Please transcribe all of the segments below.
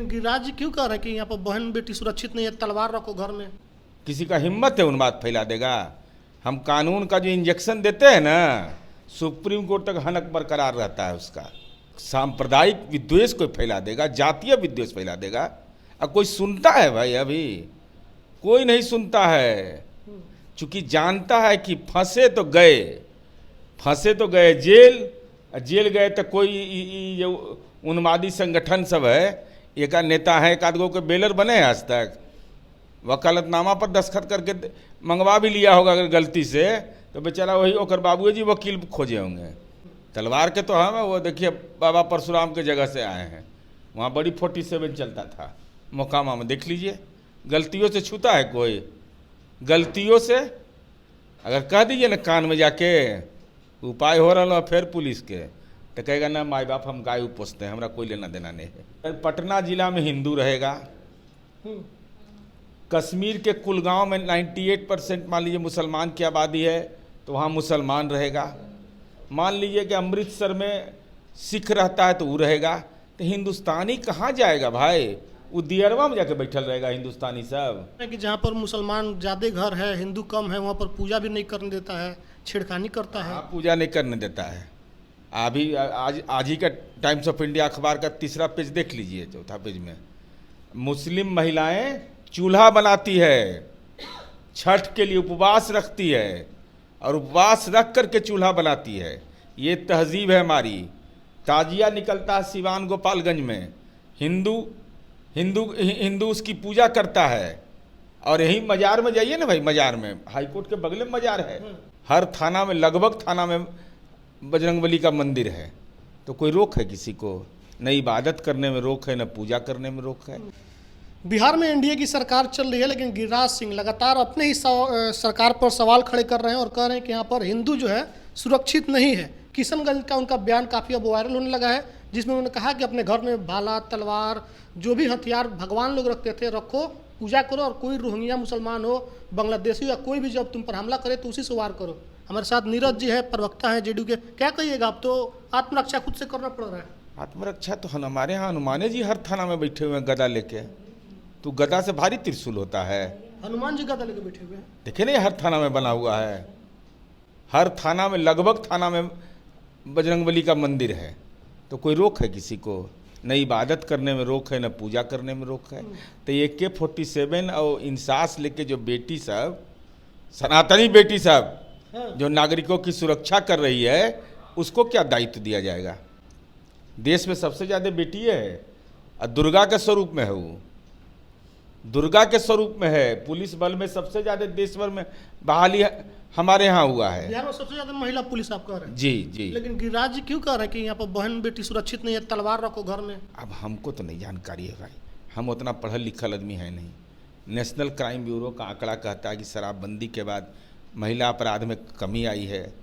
गिरिराज जी क्यों कह रहे हैं कि यहाँ पर बहन बेटी सुरक्षित नहीं है, तलवार रखो घर में? किसी का हिम्मत है उन्माद फैला देगा? हम कानून का जो इंजेक्शन देते हैं ना, सुप्रीम कोर्ट तक हनक बरकरार रहता है उसका। सांप्रदायिक विद्वेष कोई फैला देगा, जातीय विद्वेष फैला देगा, अब कोई सुनता है भाई? अभी कोई नहीं सुनता है, क्योंकि जानता है कि फंसे तो गए जेल। जेल गए तो कोई जो उन्मादी संगठन सब है, एक नेता है, एक आध गो के बेलर बने हैं आज तक? वकालतनामा पर दस्तखत करके मंगवा भी लिया होगा अगर गलती से, तो बेचारा वही ओकर बाबू जी वकील खोजे होंगे। तलवार के तो हम वो देखिए बाबा परशुराम के जगह से आए हैं, वहाँ बड़ी 47 चलता था मोकामा में, देख लीजिए। गलतियों से छूता है कोई? गलतियों से अगर कह दीजिए ना कान में जाके उपाय हो रहा है फिर पुलिस के, तो कहेगा ना माई बाप हम गाय पोसते हैं, हमारा कोई लेना देना नहीं है। पटना जिला में हिंदू रहेगा, कश्मीर के कुलगांव में 98% मान लीजिए मुसलमान की आबादी है, तो वहाँ मुसलमान रहेगा। मान लीजिए कि अमृतसर में सिख रहता है तो वो रहेगा। तो हिंदुस्तानी कहाँ जाएगा भाई? वो दियरवा में जाके बैठल रहेगा हिंदुस्तानी सब। कि जहाँ पर मुसलमान ज़्यादा घर है, हिंदू कम है, वहाँ पर पूजा भी नहीं करने देता है, छेड़खानी करता है। पूजा नहीं करने देता है। अभी आज ही का टाइम्स ऑफ इंडिया अखबार का 3रा पेज देख लीजिए, 4था पेज में मुस्लिम महिलाएं चूल्हा बनाती है, छठ के लिए उपवास रखती है, और उपवास रख करके चूल्हा बनाती है। ये तहजीब है हमारी। ताजिया निकलता है सिवान गोपालगंज में, हिंदू उसकी पूजा करता है। और यही मजार में जाइए ना भाई, मजार में हाईकोर्ट के बगल में मजार है, हर थाना में, लगभग थाना में बजरंगबली का मंदिर है। तो कोई रोक है किसी को? न इबादत करने में रोक है, न पूजा करने में रोक है। बिहार में एनडीए की सरकार चल रही है, लेकिन गिरिराज सिंह लगातार अपने ही सरकार पर सवाल खड़े कर रहे हैं और कह रहे हैं कि यहाँ पर हिंदू जो है सुरक्षित नहीं है। किशनगंज का उनका बयान काफ़ी अब वायरल होने लगा है, जिसमें उन्होंने कहा कि अपने घर में भाला, तलवार, जो भी हथियार भगवान लोग रखते थे रखो, पूजा करो, और कोई रोहिंग्या मुसलमान हो, बांग्लादेशी या कोई भी जब तुम पर हमला करे तो उसी से वार करो। हमारे साथ नीरज जी है, प्रवक्ता है जेडीयू के। क्या कहिएगा? आप तो आत्मरक्षा खुद से करना पड़ रहा है। आत्मरक्षा तो हमारे यहाँ हनुमान जी हर थाना में बैठे हुए हैं गदा लेके। तो गदा से भारी त्रिशूल होता है। हनुमान जी गदा लेके बैठे हुए हैं, देखे नहीं, हर थाना में बना हुआ है। हर थाना में, लगभग थाना में बजरंगबली का मंदिर है। तो कोई रोक है किसी को? न इबादत करने में रोक है, न पूजा करने में रोक है। तो ये AK-47 और इंसास लेके जो बेटी सब, सनातनी बेटी सब जो नागरिकों की सुरक्षा कर रही है, उसको क्या दायित्व दिया जाएगा? देश में सबसे ज़्यादा बेटी है, और दुर्गा के स्वरूप में है, वो दुर्गा के स्वरूप में है। पुलिस बल में सबसे ज़्यादा देश भर में बहाली हमारे यहाँ हुआ है। बिहार में सबसे ज़्यादा महिला पुलिस आप कह रहे हैं? जी जी। लेकिन गिरिराज जी क्यों कह रहे हैं कि यहाँ पर बहन बेटी सुरक्षित नहीं है, तलवार रखो घर में? अब हमको तो नहीं जानकारी है भाई, हम उतना पढ़ल लिखल आदमी है नहीं। नेशनल क्राइम ब्यूरो का आंकड़ा कहता है कि शराबबंदी के बाद महिला अपराध में कमी आई है,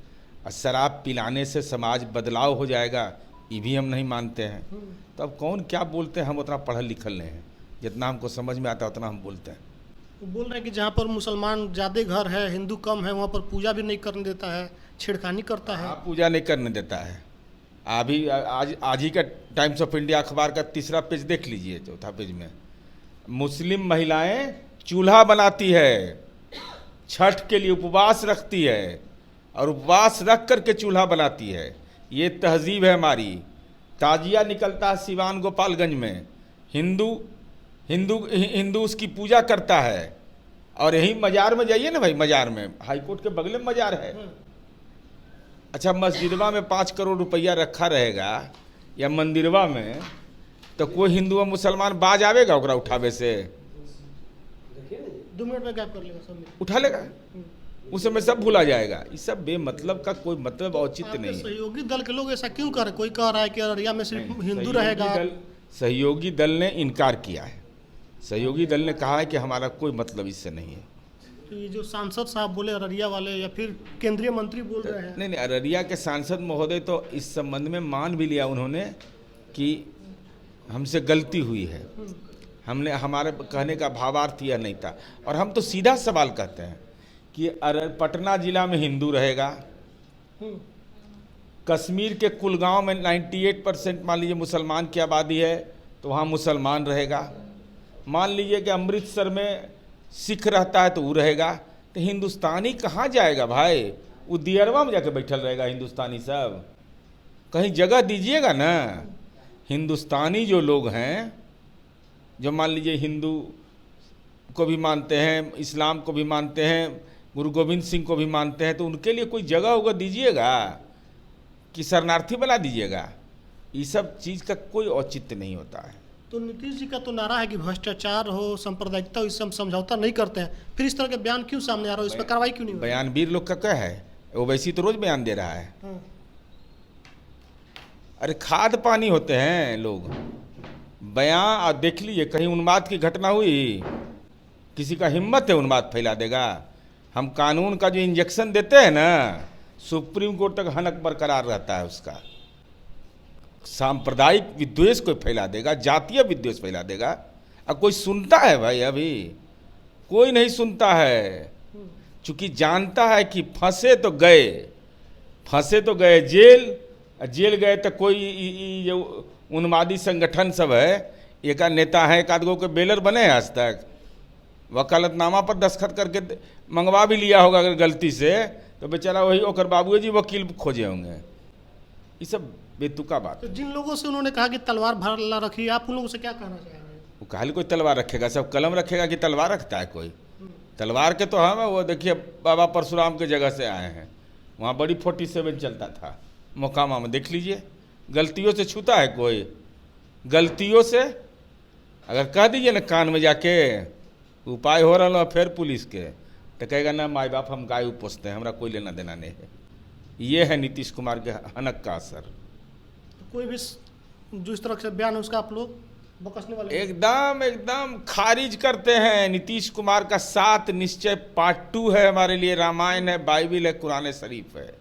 और शराब पिलाने से समाज बदलाव हो जाएगा, ये भी हम नहीं मानते हैं। तो अब कौन क्या बोलते हैं, हम उतना पढ़ल लिखल नहीं हैं। जितना हमको समझ में आता है उतना हम बोलते हैं। वो बोल रहे हैं कि जहाँ पर मुसलमान ज़्यादा घर है, हिंदू कम है, वहाँ पर पूजा भी नहीं करने देता है, छेड़खानी करता है। पूजा नहीं करने देता है। अभी आज ही का टाइम्स ऑफ इंडिया अखबार का 3रा पेज देख लीजिए, 4था पेज में मुस्लिम महिलाएं चूल्हा बनाती है, छठ के लिए उपवास रखती है, और उपवास रख करके चूल्हा बनाती है। ये तहजीब है हमारी। ताजिया निकलता है सिवान गोपालगंज में, हिंदू उसकी पूजा करता है। और यही मजार में जाइए ना भाई, मजार में हाईकोर्ट के बगल में मजार है। अच्छा, मस्जिदवा में 5 करोड़ रुपया रखा रहेगा या मंदिरवा में, तो कोई हिंदू और मुसलमान बाज आवेगा ओकरा उठावे से? 2 मिनट में गैप कर लेगा, सब उठा लेगा, उस समय सब भूला जाएगा। ये सब बेमतलब का कोई मतलब औचित्य नहीं है। सहयोगी दल के लोग ऐसा क्यों कर रहे हैं? कोई कह रहा है कि अररिया में सिर्फ हिंदू रहेगा। सहयोगी दल ने इनकार किया है। सहयोगी दल ने कहा है कि हमारा कोई मतलब इससे नहीं है। तो ये जो सांसद साहब बोले अररिया वाले, या फिर केंद्रीय मंत्री बोल रहे हैं? नहीं, अररिया के सांसद महोदय तो इस संबंध में मान भी लिया उन्होंने कि हमसे गलती हुई है, हमने, हमारे कहने का भावार्थ यह नहीं था। और हम तो सीधा सवाल कहते हैं कि पटना जिला में हिंदू रहेगा, कश्मीर के कुलगांव में 98% मान लीजिए मुसलमान की आबादी है, तो वहाँ मुसलमान रहेगा। मान लीजिए कि अमृतसर में सिख रहता है तो वो रहेगा। तो हिंदुस्तानी कहाँ जाएगा भाई? वो दियरवा में जाके बैठल रहेगा हिंदुस्तानी सब। कहीं जगह दीजिएगा ना। हिंदुस्तानी जो लोग हैं, जो मान लीजिए हिंदू को भी मानते हैं, इस्लाम को भी मानते हैं, गुरु गोविंद सिंह को भी मानते हैं, तो उनके लिए कोई जगह होगा दीजिएगा कि शरणार्थी बना दीजिएगा। ये सब चीज़ का कोई औचित्य नहीं होता है। तो नीतीश जी का तो नारा है कि भ्रष्टाचार हो, सांप्रदायिकता हो, इससे हम समझौता नहीं करते हैं, फिर इस तरह के बयान क्यों सामने आ रहा है? इस पर कार्रवाई क्यों नहीं हो रही? बयानवीर लोग का क्या है? वो वैसी तो रोज बयान दे रहा है। हाँ। अरे खाद पानी होते हैं लोग। बयान और देख लीजिए, कहीं उन्माद की घटना हुई, किसी का हिम्मत है उन्माद फैला देगा? हम कानून का जो इंजेक्शन देते हैं ना, सुप्रीम कोर्ट तक हनक बरकरार रहता है उसका। सांप्रदायिक विद्वेष कोई फैला देगा, जातीय विद्वेष फैला देगा। अब कोई सुनता है भाई? अभी कोई नहीं सुनता है, चूंकि जानता है कि फंसे तो गए जेल। जेल गए तो कोई जो उन्मादी संगठन सब है, एक नेता है, एक आध गो के बेलर बने हैं आज तक। वकालतनामा पर दस्तखत करके मंगवा भी लिया होगा अगर गलती से, तो बेचारा वही ओकर बाबू जी वकील खोजे होंगे। ये सब बेतुका बात। तो जिन लोगों से उन्होंने कहा कि तलवार भरला रखी, आप उन लोगों से क्या कहना चाहेंगे? वो काहे कोई तलवार रखेगा? सब कलम रखेगा कि तलवार रखता है कोई? तलवार के तो हम वो देखिए बाबा परशुराम के जगह से आए हैं, वहाँ बड़ी 47 चलता था मोकामा में, देख लीजिए। गलतियों से छूता है कोई? गलतियों से अगर कह दीजिए ना कान में जाके उपाय हो रहा है फिर पुलिस के, तो कहेगा ना माई बाप हम गाय पोसते हैं, हमारा कोई लेना देना नहीं है। ये है नीतीश कुमार के हनक का असर। तो कोई भी जो इस तरह से बयान है उसका आप लोग बकसने वाले? एकदम खारिज करते हैं। नीतीश कुमार का 7 निश्चय पार्ट 2 है हमारे लिए, रामायण है, बाइबिल है, कुरान शरीफ है।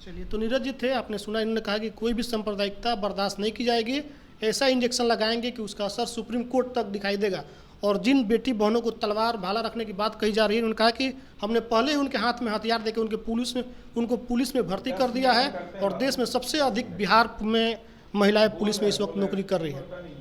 चलिए, तो नीरज जी थे, आपने सुना, इन्होंने कहा कि कोई भी सांप्रदायिकता बर्दाश्त नहीं की जाएगी, ऐसा इंजेक्शन लगाएंगे कि उसका असर सुप्रीम कोर्ट तक दिखाई देगा। और जिन बेटी बहनों को तलवार भाला रखने की बात कही जा रही है, उन्होंने कहा कि हमने पहले ही उनके हाथ में हथियार देकर उनको पुलिस में भर्ती कर दिया है, और देश में सबसे अधिक बिहार में महिलाएं पुलिस में इस वक्त नौकरी कर रही हैं।